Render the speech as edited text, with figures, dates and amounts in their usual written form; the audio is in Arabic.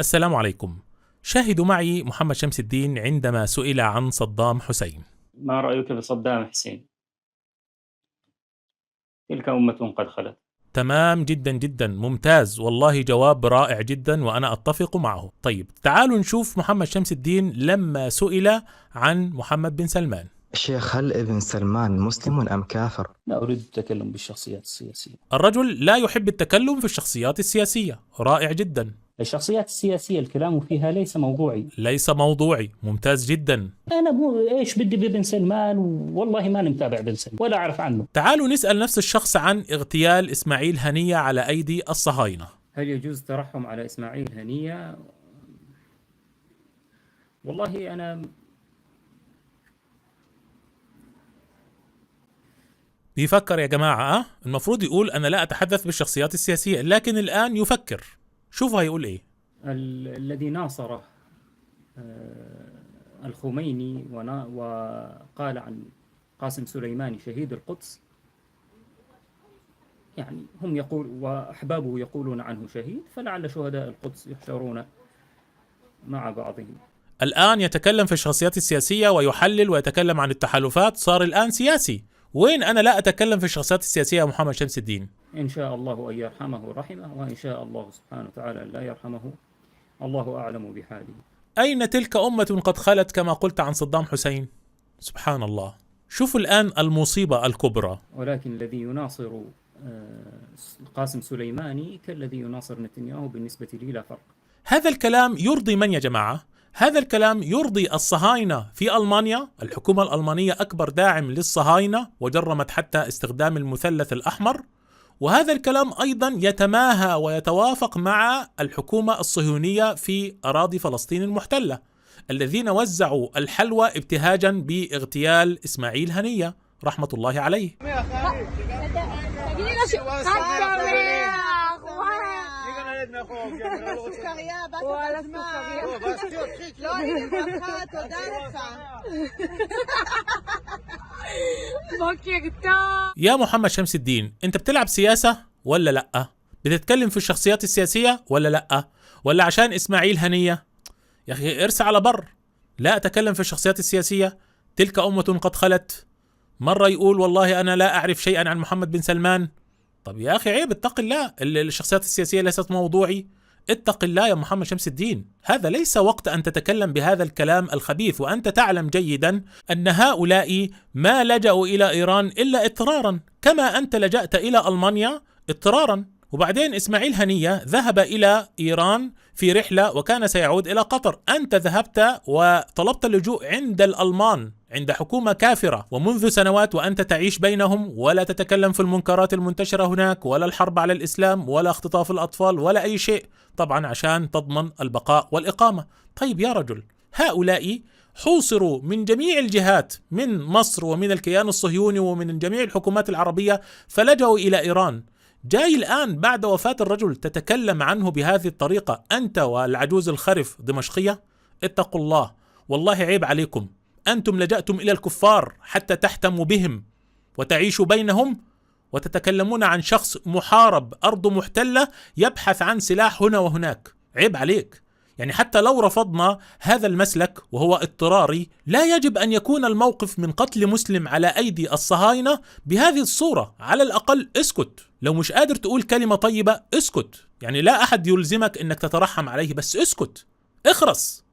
السلام عليكم. شاهدوا معي محمد شمس الدين عندما سئل عن صدام حسين. ما رأيك بصدام حسين؟ تلك أمة قد خلت. تمام جدا جدا، ممتاز والله، جواب رائع جدا وأنا أتفق معه. طيب تعالوا نشوف محمد شمس الدين لما سئل عن محمد بن سلمان. شيخ، هل ابن سلمان مسلم أم كافر؟ لا أريد التكلم بالشخصيات السياسية. الرجل لا يحب التكلم في الشخصيات السياسية، رائع جدا. الشخصيات السياسية الكلام فيها ليس موضوعي. ليس موضوعي، ممتاز جدا. أنا إيش بدي بابن سلمان، والله ما متابع بن سلمان ولا أعرف عنه. تعالوا نسأل نفس الشخص عن اغتيال إسماعيل هنية على أيدي الصهاينة. هل يجوز الترحم على إسماعيل هنية؟ والله أنا بيفكر يا جماعة، المفروض يقول أنا لا أتحدث بالشخصيات السياسية، لكن الآن يفكر. شوفوا هيقول إيه. الذي ناصره الخميني وقال عن قاسم سليماني شهيد القدس، يعني هم يقول وأحبابه يقولون عنه شهيد، فلعل شهداء القدس يحشرون مع بعضهم. الآن يتكلم في الشخصيات السياسية ويحلل ويتكلم عن التحالفات، صار الآن سياسي. وين أنا لا أتكلم في الشخصيات السياسية يا محمد شمس الدين؟ إن شاء الله أن يرحمه رحمه، وإن شاء الله سبحانه وتعالى لا يرحمه، الله أعلم بحاله. أين تلك أمة قد خلت كما قلت عن صدام حسين؟ سبحان الله. شوفوا الآن المصيبة الكبرى. ولكن الذي يناصر قاسم سليماني كالذي يناصر نتنياهو، بالنسبة لي لا فرق. هذا الكلام يرضي من يا جماعة؟ هذا الكلام يرضي الصهاينة في ألمانيا. الحكومة الألمانية أكبر داعم للصهاينة وجرمت حتى استخدام المثلث الأحمر، وهذا الكلام أيضا يتماهى ويتوافق مع الحكومة الصهيونية في أراضي فلسطين المحتلة، الذين وزعوا الحلوى ابتهاجا باغتيال إسماعيل هنية رحمة الله عليه. يا محمد شمس الدين، انت بتلعب سياسة ولا لأ؟ بتتكلم في الشخصيات السياسية ولا لأ؟ ولا عشان إسماعيل هنية؟ يا أخي ارسى على بر، لا أتكلم في الشخصيات السياسية. تلك أمة قد خلت. مرة يقول والله أنا لا أعرف شيئا عن محمد بن سلمان. طب يا أخي عيب، اتق الله، الشخصيات السياسية ليست موضوعي. اتق الله يا محمد شمس الدين، هذا ليس وقت أن تتكلم بهذا الكلام الخبيث، وأنت تعلم جيدا أن هؤلاء ما لجأوا إلى إيران إلا اضطرارا، كما أنت لجأت إلى ألمانيا اضطرارا. وبعدين إسماعيل هنية ذهب إلى إيران في رحلة وكان سيعود إلى قطر. أنت ذهبت وطلبت اللجوء عند الألمان، عند حكومة كافرة، ومنذ سنوات وأنت تعيش بينهم ولا تتكلم في المنكرات المنتشرة هناك، ولا الحرب على الإسلام، ولا اختطاف الأطفال، ولا أي شيء، طبعا عشان تضمن البقاء والإقامة. طيب يا رجل، هؤلاء حوصروا من جميع الجهات، من مصر ومن الكيان الصهيوني ومن جميع الحكومات العربية، فلجأوا إلى إيران. جاي الآن بعد وفاة الرجل تتكلم عنه بهذه الطريقة، أنت والعجوز الخرف دمشقية؟ اتقوا الله، والله عيب عليكم. أنتم لجأتم إلى الكفار حتى تحتموا بهم وتعيشوا بينهم، وتتكلمون عن شخص محارب، أرض محتلة، يبحث عن سلاح هنا وهناك. عيب عليك. يعني حتى لو رفضنا هذا المسلك وهو اضطراري، لا يجب أن يكون الموقف من قتل مسلم على أيدي الصهاينة بهذه الصورة. على الأقل اسكت. لو مش قادر تقول كلمة طيبة اسكت، يعني لا أحد يلزمك أنك تترحم عليه، بس اسكت، اخرس.